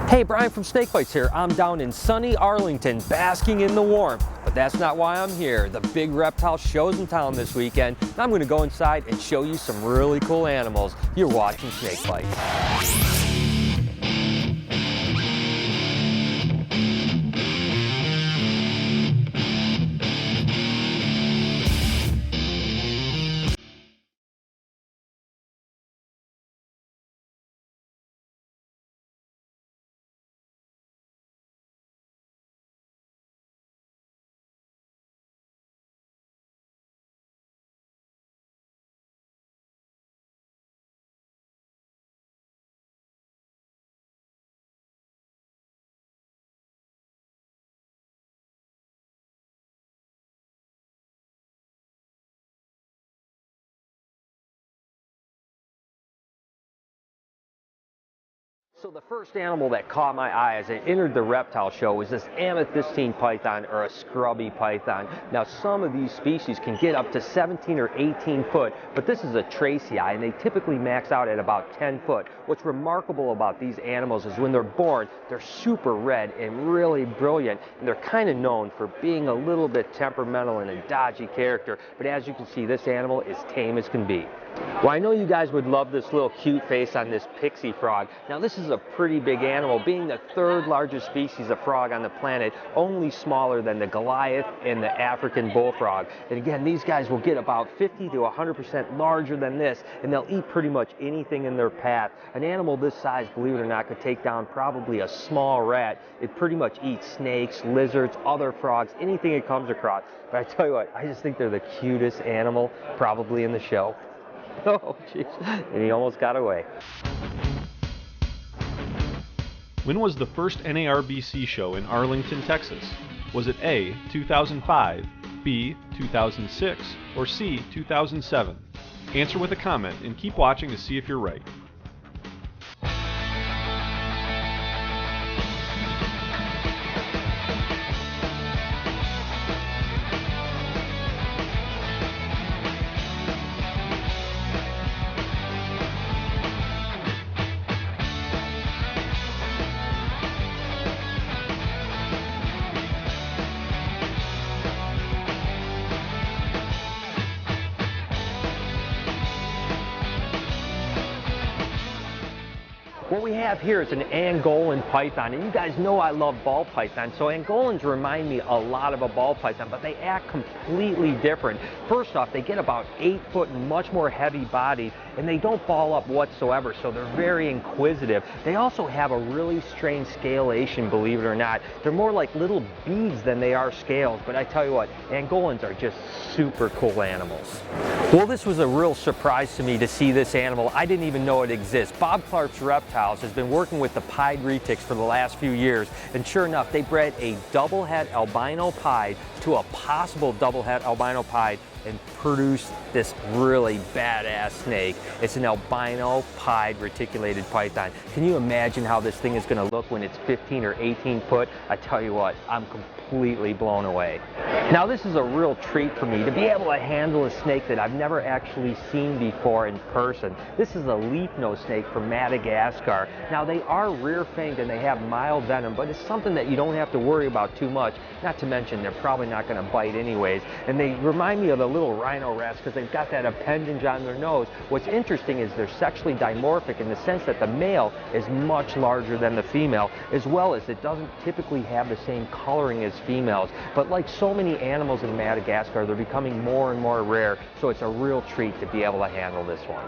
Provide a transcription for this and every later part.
Hey, Brian from SnakeBytes here. I'm down in sunny Arlington, basking in the warmth. But that's not why I'm here. The big reptile show's in town this weekend. And I'm going to go inside and show you some really cool animals. You're watching SnakeBytes. So the first animal that caught my eye as I entered the reptile show was this amethystine python, or a scrubby python. Now some of these species can get up to 17 or 18 foot, but this is a tracei, and they typically max out at about 10 foot. What's remarkable about these animals is when they're born, they're super red and really brilliant, and they're kind of known for being a little bit temperamental and a dodgy character, but as you can see, this animal is tame as can be. Well, I know you guys would love this little cute face on this Pixie Frog. Now this is a pretty big animal, being the third largest species of frog on the planet, only smaller than the Goliath and the African bullfrog. And again, these guys will get about 50 to 100% larger than this, and they'll eat pretty much anything in their path. An animal this size, believe it or not, could take down probably a small rat. It pretty much eats snakes, lizards, other frogs, anything it comes across. But I tell you what, I just think they're the cutest animal probably in the show. Oh, jeez. And he almost got away. When was the first NARBC show in Arlington, Texas? Was it A, 2005, B, 2006, or C, 2007? Answer with a comment and keep watching to see if you're right. What we have here is an Angolan python, and you guys know I love ball pythons, so Angolans remind me a lot of a ball python, but they act completely different. First off, they get about 8 foot and much more heavy bodied, and they don't ball up whatsoever, so they're very inquisitive. They also have a really strange scalation, believe it or not. They're more like little beads than they are scales, but I tell you what, Angolans are just super cool animals. Well, this was a real surprise to me to see this animal. I didn't even know it exists. Bob Clark's Reptiles has been working with the pied retics for the last few years, and sure enough, they bred a double-head albino pied to a possible double-head albino pied and produced this really badass snake. It's an albino pied reticulated python. Can you imagine how this thing is going to look when it's 15 or 18 foot? I tell you what, I'm completely blown away. Now this is a real treat for me to be able to handle a snake that I've never actually seen before in person. This is a leaf-nosed snake from Madagascar. Now they are rear-fanged and they have mild venom, but it's something that you don't have to worry about too much. Not to mention they're probably not going to bite anyways. And they remind me of the little rhino rats because they've got that appendage on their nose. What's interesting is they're sexually dimorphic in the sense that the male is much larger than the female, as well as it doesn't typically have the same coloring as females. But like so many animals in Madagascar, they're becoming more and more rare, so it's a real treat to be able to handle this one.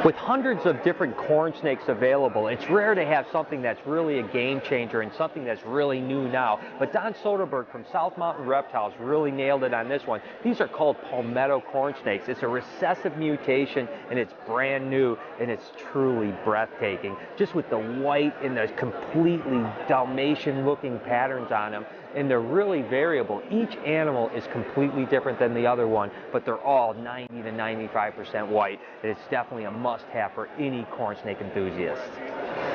With hundreds of different corn snakes available, it's rare to have something that's really a game changer and something that's really new now. But Don Soderberg from South Mountain Reptiles really nailed it on this one. These are called Palmetto corn snakes. It's a recessive mutation and it's brand new and it's truly breathtaking. Just with the white and the completely Dalmatian looking patterns on them. And they're really variable. Each animal is completely different than the other one, but they're all 90 to 95% white. And it's definitely a must-have for any corn snake enthusiast.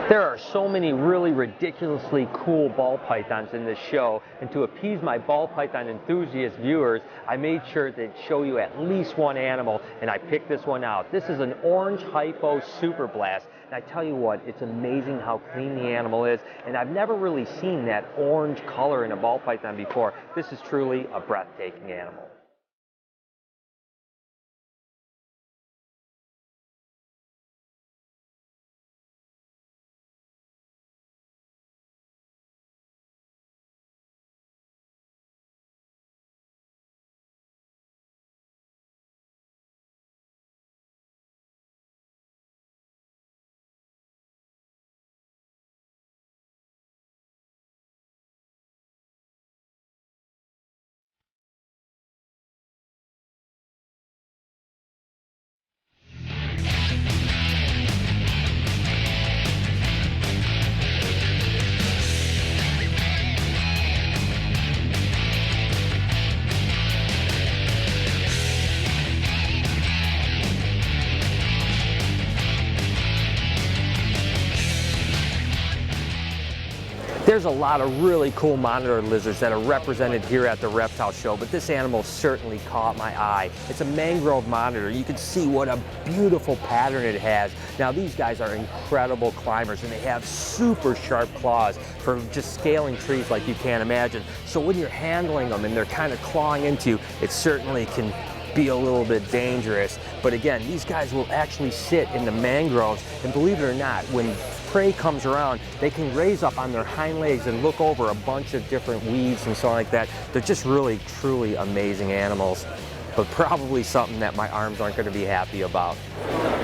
There are so many really ridiculously cool ball pythons in this show, and to appease my ball python enthusiast viewers, I made sure to show you at least one animal, and I picked this one out. This is an orange hypo super blast. And I tell you what, it's amazing how clean the animal is, and I've never really seen that orange color in a ball python before. This is truly a breathtaking animal. There's a lot of really cool monitor lizards that are represented here at the reptile show, but this animal certainly caught my eye. It's a mangrove monitor. You can see what a beautiful pattern it has. Now these guys are incredible climbers and they have super sharp claws for just scaling trees like you can't imagine. So when you're handling them and they're kind of clawing into you, it certainly can be a little bit dangerous. But again, these guys will actually sit in the mangroves, and believe it or not, when prey comes around, they can raise up on their hind legs and look over a bunch of different weeds and so on like that. They're just really, truly amazing animals, but probably something that my arms aren't going to be happy about.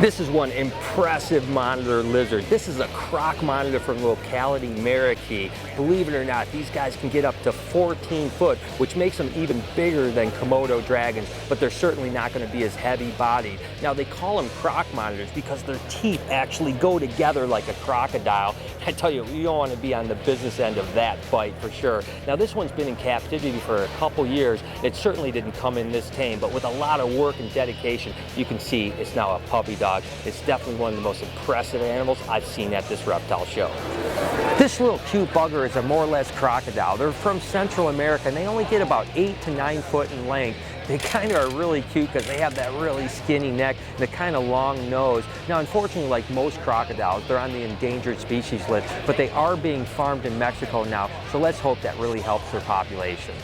This is one impressive monitor lizard. This is a Croc Monitor from the locality Marikey. Believe it or not, these guys can get up to 14 foot, which makes them even bigger than Komodo dragons, but they're certainly not going to be as heavy bodied. Now they call them Croc Monitors because their teeth actually go together like a crocodile. I tell you, you don't want to be on the business end of that bite for sure. Now this one's been in captivity for a couple years. It certainly didn't come in this tame, but with a lot of work and dedication, you can see it's now a puppy dog. It's definitely one of the most impressive animals I've seen at this reptile show. This little cute bugger is a more or less crocodile. They're from Central America and they only get about 8 to 9 foot in length. They kind of are really cute because they have that really skinny neck and a kind of long nose. Now, unfortunately, like most crocodiles, they're on the endangered species list, but they are being farmed in Mexico now, so let's hope that really helps their population.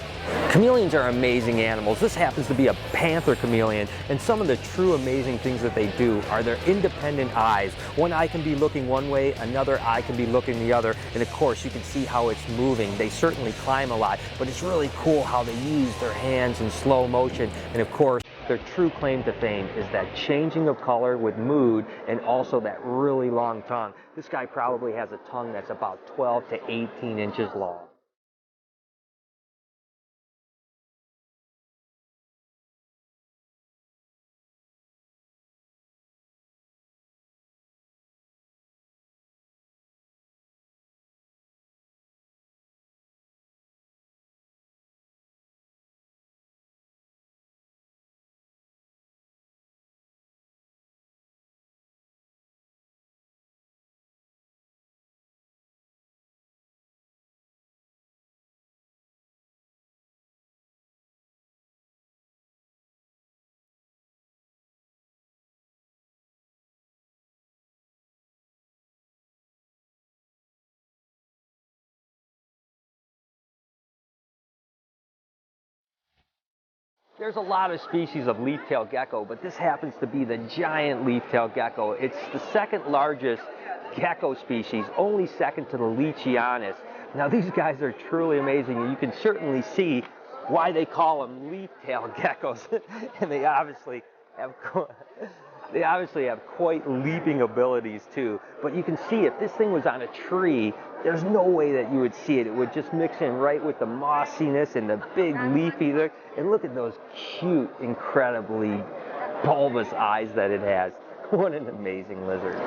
Chameleons are amazing animals. This happens to be a panther chameleon, and some of the true amazing things that they do are their independent eyes. One eye can be looking one way, another eye can be looking the other, and of course you can see how it's moving. They certainly climb a lot, but it's really cool how they use their hands in slow motion, and of course their true claim to fame is that changing of color with mood and also that really long tongue. This guy probably has a tongue that's about 12 to 18 inches long. There's a lot of species of leaf-tailed gecko, but this happens to be the giant leaf-tailed gecko. It's the second largest gecko species, only second to the Leachianus. Now these guys are truly amazing, and you can certainly see why they call them leaf-tailed geckos. And they obviously have They obviously have quite leaping abilities too, but you can see if this thing was on a tree, there's no way that you would see it. It would just mix in right with the mossiness and the big leafy look. And look at those cute, incredibly bulbous eyes that it has. What an amazing lizard.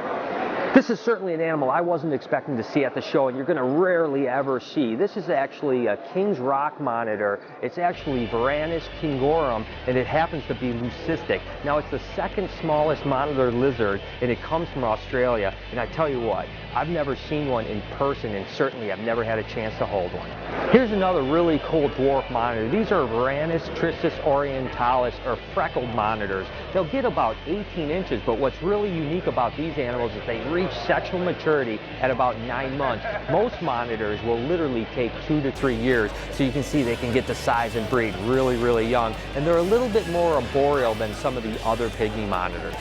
This is certainly an animal I wasn't expecting to see at the show, and you're going to rarely ever see. This is actually a King's Rock Monitor. It's actually Varanus kingorum, and it happens to be leucistic. Now, it's the second smallest monitor lizard, and it comes from Australia. And I tell you what, I've never seen one in person, and certainly I've never had a chance to hold one. Here's another really cool dwarf monitor. These are Ranas, Christus, Orientalis, or Freckled monitors. They'll get about 18 inches, but what's really unique about these animals is they reach sexual maturity at about 9 months. Most monitors will literally take 2 to 3 years, so you can see they can get the size and breed really, really young, and they're a little bit more arboreal than some of the other pygmy monitors.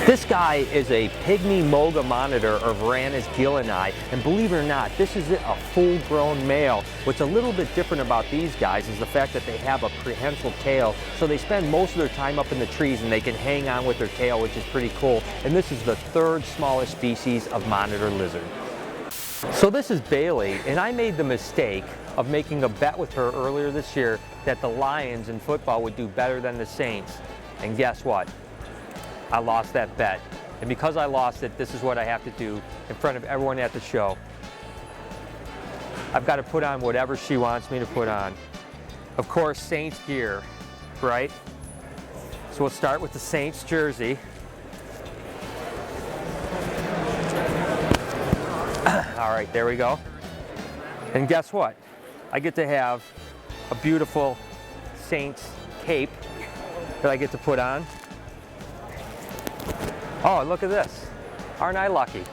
This guy is a pygmy moga monitor of Ranas gilleni, and believe it or not, this is a full-grown male. What's a little bit different about these guys is the fact that they have a prehensile tail, so they spend most of their time up in the trees and they can hang on with their tail, which is pretty cool. And this is the third smallest species of monitor lizard. So this is Bailey, and I made the mistake of making a bet with her earlier this year that the Lions in football would do better than the Saints. And guess what? I lost that bet. And because I lost it, this is what I have to do in front of everyone at the show. I've got to put on whatever she wants me to put on. Of course, Saints gear, right? So we'll start with the Saints jersey. All right, there we go. And guess what? I get to have a beautiful Saints cape that I get to put on. Oh, look at this. Aren't I lucky?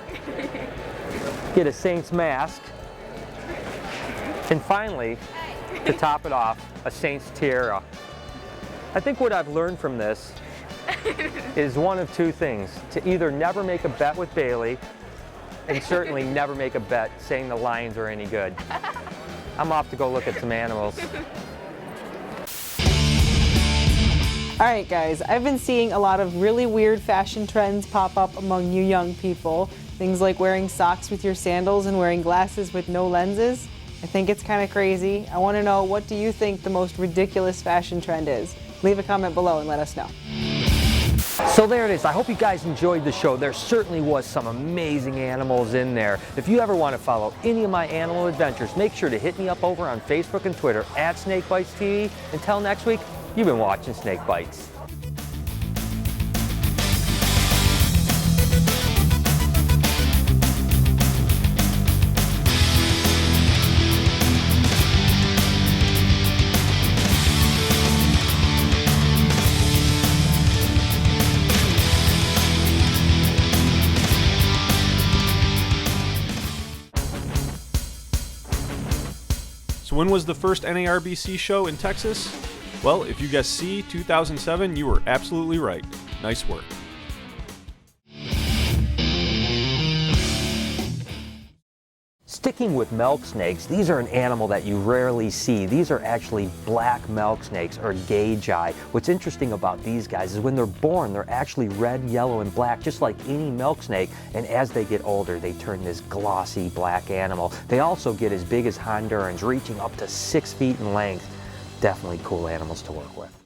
Get a Saints mask. And finally, to top it off, a Saints tiara. I think what I've learned from this is one of two things. To either never make a bet with Bailey, and certainly never make a bet saying the Lions are any good. I'm off to go look at some animals. All right, guys, I've been seeing a lot of really weird fashion trends pop up among you young people. Things like wearing socks with your sandals and wearing glasses with no lenses. I think it's kind of crazy. I want to know, what do you think the most ridiculous fashion trend is? Leave a comment below and let us know. So there it is. I hope you guys enjoyed the show. There certainly was some amazing animals in there. If you ever want to follow any of my animal adventures, make sure to hit me up over on Facebook and Twitter at SnakeBytesTV. Until next week, you've been watching Snake Bites. So when was the first NARBC show in Texas? Well, if you guessed C, 2007, you were absolutely right. Nice work. Sticking with milk snakes, these are an animal that you rarely see. These are actually black milk snakes, or gagi. What's interesting about these guys is when they're born, they're actually red, yellow, and black, just like any milk snake. And as they get older, they turn this glossy black animal. They also get as big as Hondurans, reaching up to 6 feet in length. Definitely cool animals to work with.